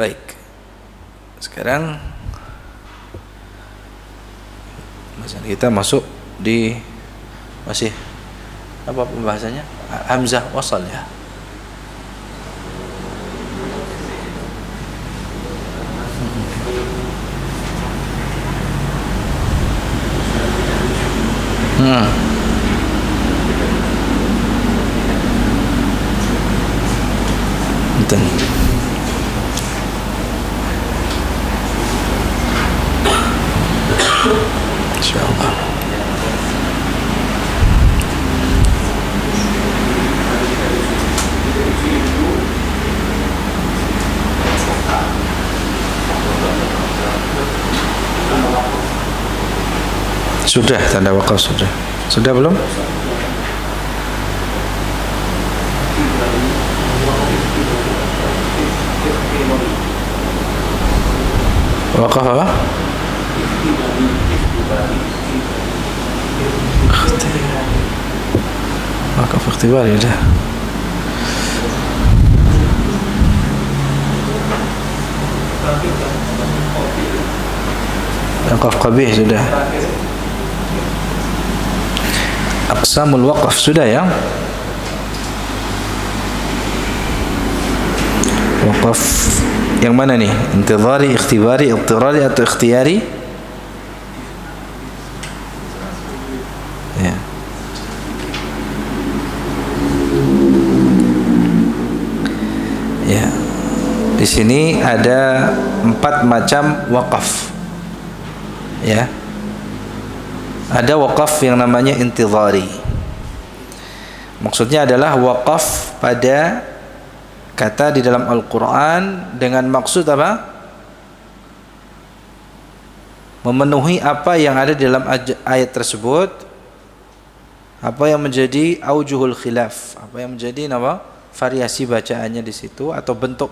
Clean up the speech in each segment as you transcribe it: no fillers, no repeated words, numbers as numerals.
Baik. Sekarang kita masuk di masih apa pembahasannya? Hamzah wasal ya. Betul. Insyaallah. Sudah tanda wakaf sudah. Sudah belum? Wakaf apa? Wakaf ikhtibar ya dah. Wakaf qabih sudah. Aqsamul waqaf sudah ya. Waqaf yang mana nih? Intidhari, ikhtibari, ittirari atau ikhtiyari? Ya. Ya. Di sini ada 4 macam waqaf. Ya. Ada waqaf yang namanya intidhari. Maksudnya adalah waqaf pada kata di dalam Al-Quran dengan maksud apa? Memenuhi apa yang ada di dalam ayat tersebut, apa yang menjadi aujuhul khilaf, apa yang menjadi variasi bacaannya di situ atau bentuk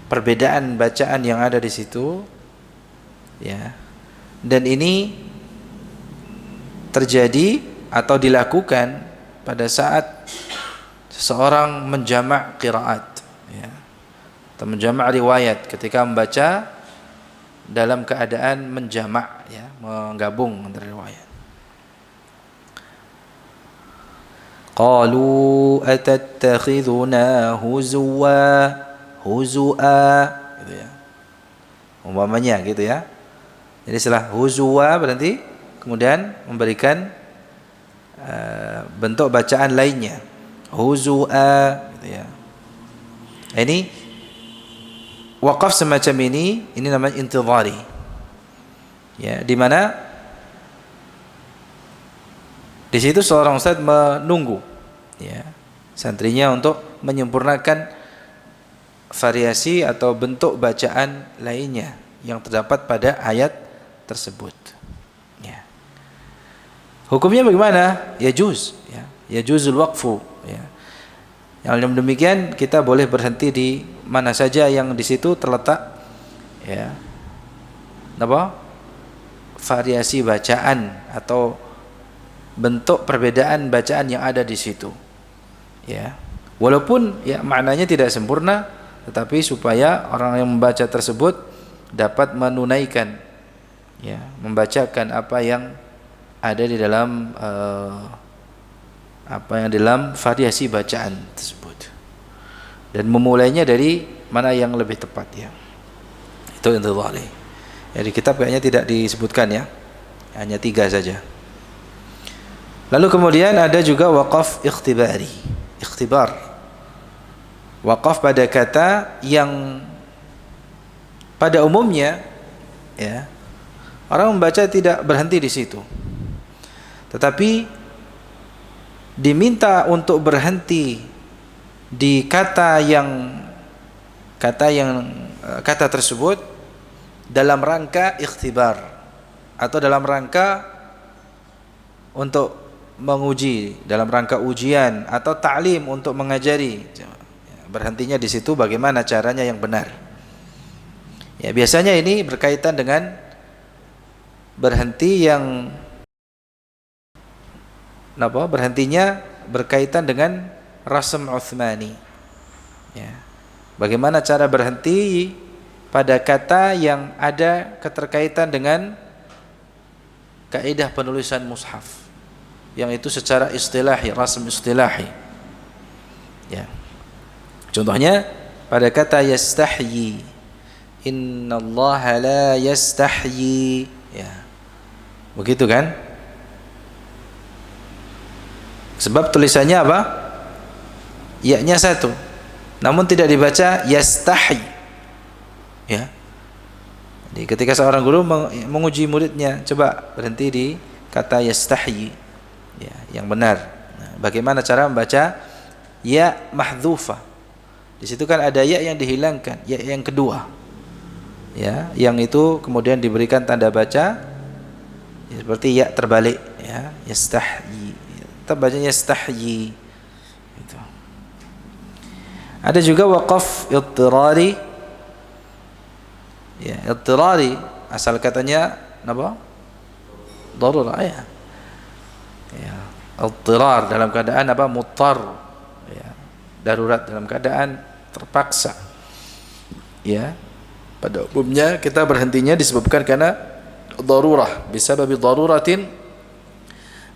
perbedaan bacaan yang ada di situ, ya. Dan ini terjadi atau dilakukan pada saat seseorang menjamak qiraat, ya, atau menjamak riwayat ketika membaca dalam keadaan menjamak, ya, menggabung antara riwayat. Qalu atattakhiduna huzwa gitu ya. Umpamanya gitu ya. Jadi setelah huzwa berarti kemudian memberikan bentuk bacaan lainnya. Huzua gitu ya. Ini waqaf semacam ini namanya intidhari. Ya, di mana di situ seorang ustaz menunggu, ya, santrinya untuk menyempurnakan variasi atau bentuk bacaan lainnya yang terdapat pada ayat tersebut. Ya. Hukumnya bagaimana? Yajuz, ya. Yajuzul waqfu, ya. Yang demikian kita boleh berhenti di mana saja yang di situ terletak, ya, variasi bacaan atau bentuk perbedaan bacaan yang ada di situ, ya. Walaupun ya maknanya tidak sempurna, tetapi supaya orang yang membaca tersebut dapat menunaikan, ya, membacakan apa yang ada di dalam dalam variasi bacaan tersebut, dan memulainya dari mana yang lebih tepat, ya. Itu intidhari. Jadi kitab kayaknya tidak disebutkan, ya, hanya 3 saja. Lalu kemudian ada juga waqaf ikhtibari, ikhtibar, waqaf pada kata yang pada umumnya, ya, orang membaca tidak berhenti di situ, tetapi diminta untuk berhenti di kata tersebut dalam rangka ikhtibar atau dalam rangka untuk menguji, dalam rangka ujian atau ta'lim untuk mengajari. Berhentinya di situ bagaimana caranya yang benar. Ya, biasanya ini berkaitan dengan berhenti yang berhentinya berkaitan dengan rasm Utsmani, ya. Bagaimana cara berhenti pada kata yang ada keterkaitan dengan kaidah penulisan mushaf, yang itu secara istilahi, rasm istilahi. Ya. Contohnya pada kata yastahyi, innallaha la yastahyi. Ya. Begitu kan? Sebab tulisannya apa? Ya-nya satu. Namun tidak dibaca yastahyi. Ya. Jadi ketika seorang guru menguji muridnya, coba berhenti di kata yastahyi. Ya, yang benar. Nah, bagaimana cara membaca ya mahdhufah? Di situ kan ada ya yang dihilangkan, ya yang kedua. Ya, yang itu kemudian diberikan tanda baca ya, seperti ya terbalik, ya, yastahyi. Tetap bacanya yastahyi. Gitu. Ada juga waqaf idtirari. Ya, idtirari asal katanya apa? Darurah, ya. Ya, idtirar dalam keadaan apa? Muttar. Ya, darurat dalam keadaan terpaksa. Ya. Pada umumnya kita berhentinya disebabkan karena darurah, bisababi daruratin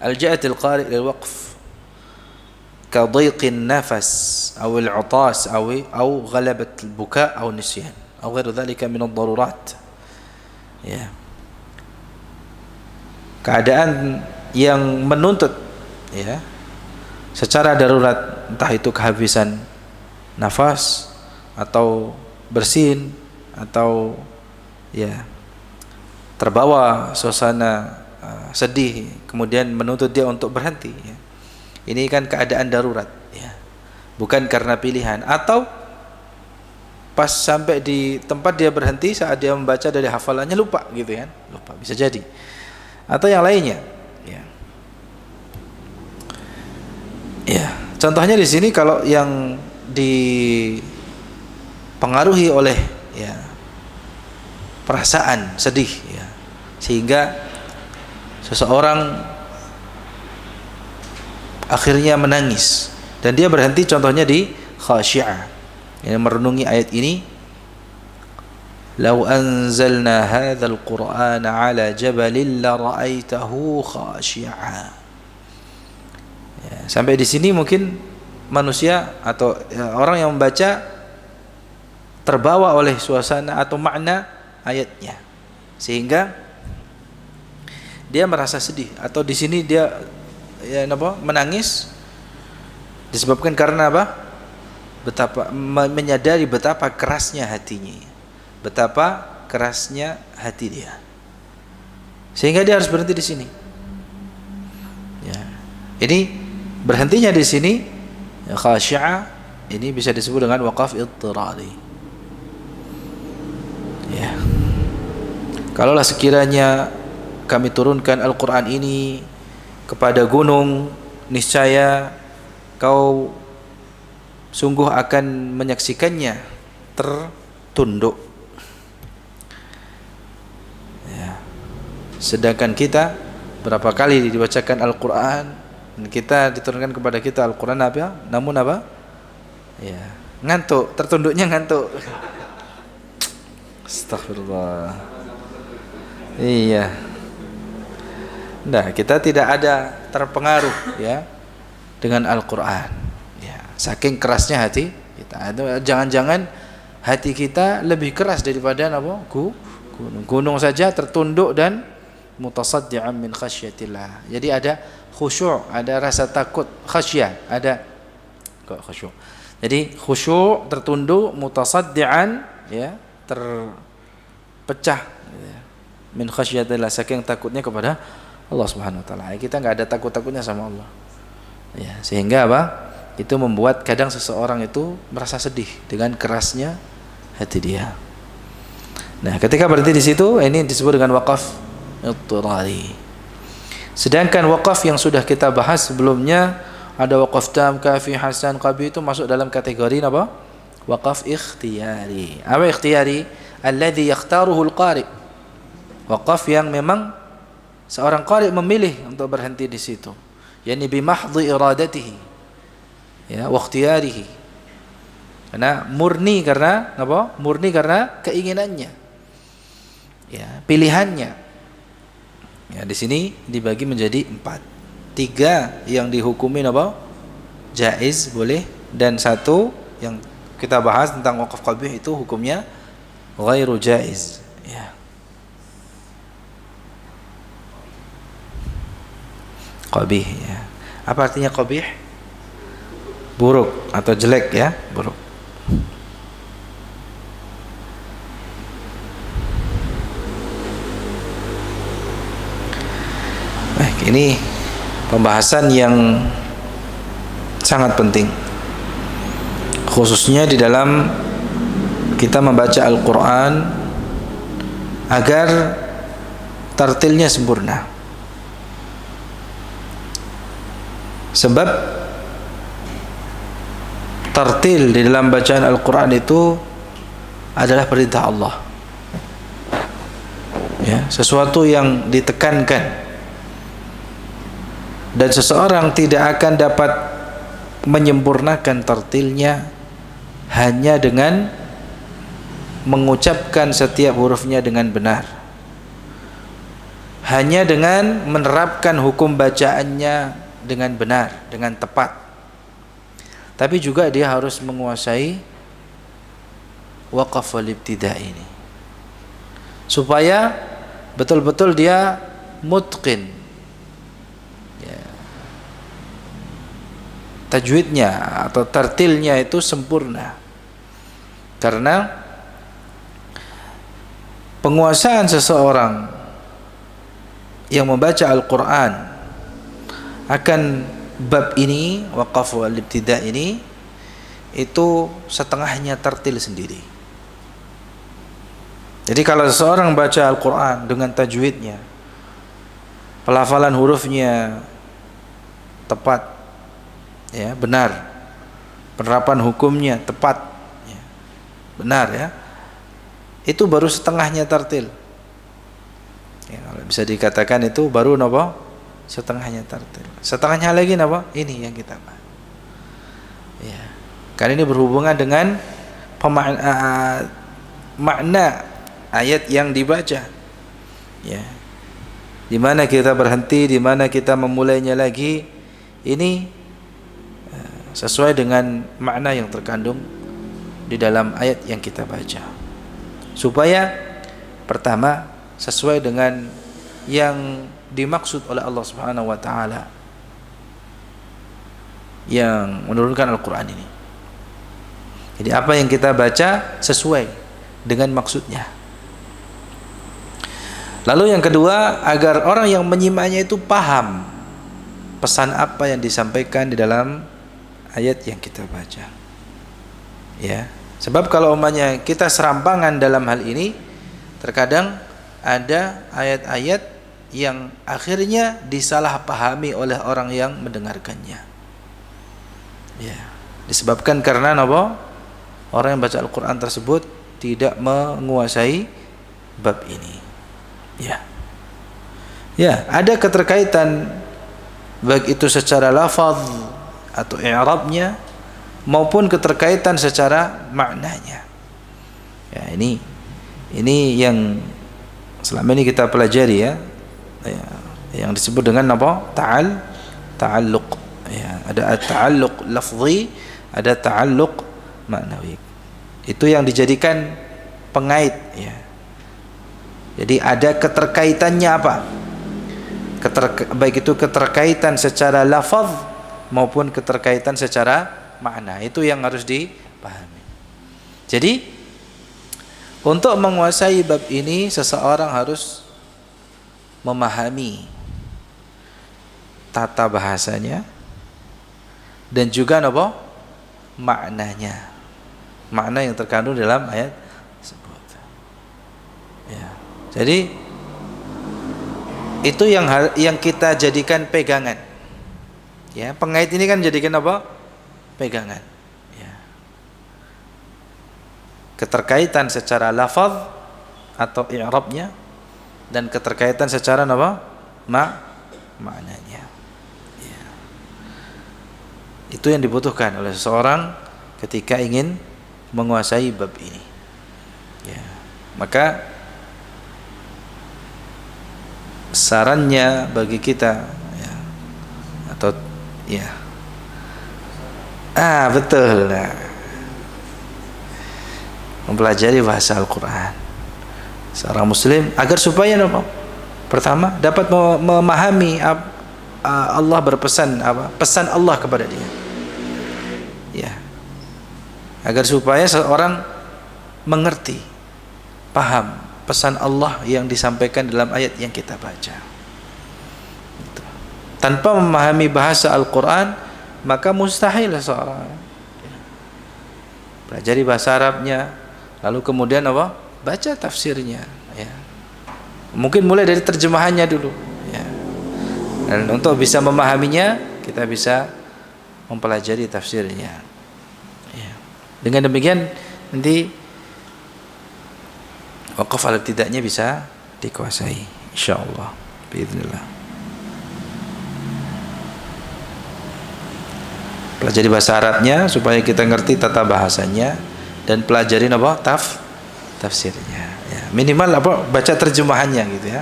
alja'atil qari' lil waqf ka dhiqin nafas aw al-'utas aw ghalabat al-buka' aw nisyan aw ghairu dhalika min ad-darurat. Ya. Keadaan yang menuntut, ya, secara darurat, entah itu kehabisan nafas atau bersin atau ya terbawa suasana sedih, kemudian menuntut dia untuk berhenti, ya. Ini kan keadaan darurat, ya, bukan karena pilihan. Atau pas sampai di tempat dia berhenti, saat dia membaca dari hafalannya lupa, gitu kan, lupa, bisa jadi. Atau yang lainnya, ya. Ya, contohnya di sini kalau yang dipengaruhi oleh, ya, perasaan sedih, ya, sehingga seseorang akhirnya menangis dan dia berhenti, contohnya di khasyi'ah, yang merenungi ayat ini, "Lau anzalna hadzal Qur'ana 'ala jabalin la ra'aitahu khasyi'a." Ya, sampai di sini mungkin manusia atau ya, orang yang membaca terbawa oleh suasana atau makna ayatnya, sehingga dia merasa sedih, atau di sini dia ya apa, menangis disebabkan karena apa? Betapa menyadari betapa kerasnya hatinya, betapa kerasnya hati dia, sehingga dia harus berhenti di sini. Ya. Ini berhentinya di sini, ya, khasyi'ah, ini bisa disebut dengan waqaf idtirari. Ya. Kalaulah sekiranya kami turunkan Al-Quran ini kepada gunung, niscaya kau sungguh akan menyaksikannya tertunduk. Ya. Sedangkan kita berapa kali dibacakan Al-Quran dan kita diturunkan kepada kita Al-Quran apa? Namun apa? Ya, ngantuk, tertunduknya ngantuk. Astagfirullah. Iya. Nah, kita tidak ada terpengaruh, ya, dengan Al-Quran, ya, saking kerasnya hati kita. Jangan-jangan hati kita lebih keras daripada apa? Gunung saja tertunduk dan mutasaddi'an min khasyatillah. Jadi ada khusyuk, ada rasa takut, khasyah, ada kok khusyuk. Jadi khusyuk, tertunduk, mutasaddi'an, ya, terpecah, ya, min khasyatillah, saking takutnya kepada Allah Subhanahu wa taala. Kita enggak ada takut-takutnya sama Allah. Ya, sehingga apa? Itu membuat kadang seseorang itu merasa sedih dengan kerasnya hati dia. Nah, ketika berhenti di situ, ini disebut dengan waqaf idtirari. Sedangkan waqaf yang sudah kita bahas sebelumnya, ada waqaf tam, kafi, hasan, qabi, itu masuk dalam kategori apa? Waqaf ikhtiyari. Apa ikhtiyari? Alladhi yakhtaruhu al-qari. Waqaf yang memang seorang qari memilih untuk berhenti di situ, yakni bi mahdhi iradatihi, ya, wa ikhtiyarihi. Karena murni karena apa? Murni karena keinginannya. Ya, pilihannya. Ya, di sini dibagi menjadi 4. 3 yang dihukumin apa? Jaiz, boleh, dan 1 yang kita bahas tentang wakaf qabih itu hukumnya ghairu jaiz. Ya. Qabih, ya. Apa artinya qabih? Buruk atau jelek, ya, buruk. Baik, ini pembahasan yang sangat penting, khususnya di dalam kita membaca Al-Quran agar tartilnya sempurna. Sebab tartil di dalam bacaan Al-Quran itu adalah perintah Allah, ya, sesuatu yang ditekankan, dan seseorang tidak akan dapat menyempurnakan tartilnya hanya dengan mengucapkan setiap hurufnya dengan benar, hanya dengan menerapkan hukum bacaannya dengan benar, dengan tepat. Tapi juga dia harus menguasai waqaf wal ibtida ini, supaya betul-betul dia mutqin, ya, tajwidnya atau tartilnya itu sempurna. Karena penguasaan seseorang yang membaca Al-Quran akan bab ini, waqaf wal ibtida ini, itu setengahnya tartil sendiri. Jadi kalau seseorang baca Al-Quran dengan tajwidnya, pelafalan hurufnya tepat, ya, benar, penerapan hukumnya tepat, ya, benar, ya, itu baru setengahnya tartil, ya, kalau bisa dikatakan itu baru apa? Setengahnya tartil. Setengahnya lagi apa? Ini yang kita bahas, ya, karena ini berhubungan dengan makna ayat yang dibaca, ya, di mana kita berhenti, di mana kita memulainya lagi, ini sesuai dengan makna yang terkandung di dalam ayat yang kita baca, supaya pertama sesuai dengan yang dimaksud oleh Allah Subhanahu wa taala yang menurunkan Al-Qur'an ini. Jadi apa yang kita baca sesuai dengan maksudnya. Lalu yang kedua, agar orang yang menyimaknya itu paham pesan apa yang disampaikan di dalam ayat yang kita baca. Ya, sebab kalau umpamanya kita serampangan dalam hal ini, terkadang ada ayat-ayat yang akhirnya disalahpahami oleh orang yang mendengarkannya. Ya, disebabkan karena apa? Orang yang baca Al-Quran tersebut tidak menguasai bab ini. Ya, ya, ada keterkaitan baik itu secara lafaz atau i'rabnya maupun keterkaitan secara maknanya. Ya, ini yang selama ini kita pelajari, ya, yang disebut dengan apa? Ta'alluq. Ya, ada ta'alluq lafzi, ada ta'alluq maknawi. Itu yang dijadikan pengait, ya. Jadi ada keterkaitannya apa? Baik itu keterkaitan secara lafaz maupun keterkaitan secara makna. Itu yang harus dipahami. Jadi untuk menguasai bab ini, seseorang harus memahami tata bahasanya dan juga apa? Maknanya. Makna yang terkandung dalam ayat tersebut. Ya. Jadi itu yang kita jadikan pegangan. Ya, pengait ini kan jadikan apa? Pegangan. Ya. Keterkaitan secara lafaz atau i'rabnya dan keterkaitan secara apa? Maknanya. Ya. Itu yang dibutuhkan oleh seseorang ketika ingin menguasai bab ini. Ya. Maka sarannya bagi kita ya, atau ya, betul, nah, mempelajari bahasa Al-Quran seorang muslim agar supaya apa? Pertama dapat memahami Allah berpesan pesan Allah kepada dia. Ya. Agar supaya seorang mengerti, paham pesan Allah yang disampaikan dalam ayat yang kita baca. Gitu. Tanpa memahami bahasa Al-Quran, maka mustahil seorang pelajari bahasa Arabnya, lalu kemudian apa? Baca tafsirnya. Ya. Mungkin mulai dari terjemahannya dulu. Ya. Dan untuk bisa memahaminya, kita bisa mempelajari tafsirnya. Ya. Dengan demikian nanti waqaf al-ibtida'nya bisa dikuasai insyaallah biiznillah. Pelajari bahasa Arabnya supaya kita ngerti tata bahasanya dan pelajarin apa? Tafsirnya. Ya, minimal apa? Baca terjemahannya gitu ya.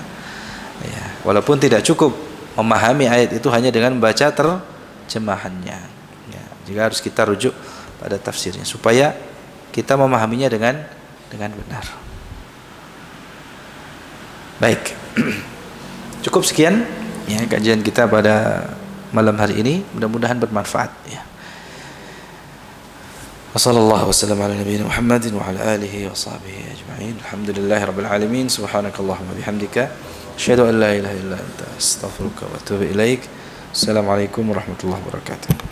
Ya, walaupun tidak cukup memahami ayat itu hanya dengan membaca terjemahannya. Ya, juga harus kita rujuk pada tafsirnya supaya kita memahaminya dengan benar. Baik. Cukup sekian ya kajian kita pada malam hari ini, mudah-mudahan bermanfaat ya. Wassallallahu wasallam ala nabiyina Muhammadin wa ala alihi wa sahbihi ajma'in. Alhamdulillahirabbil alamin. Subhanakallahumma bihamdika asyhadu an la ilaha illa anta astaghfiruka wa atubu ilaik. Assalamualaikum warahmatullahi wabarakatuh.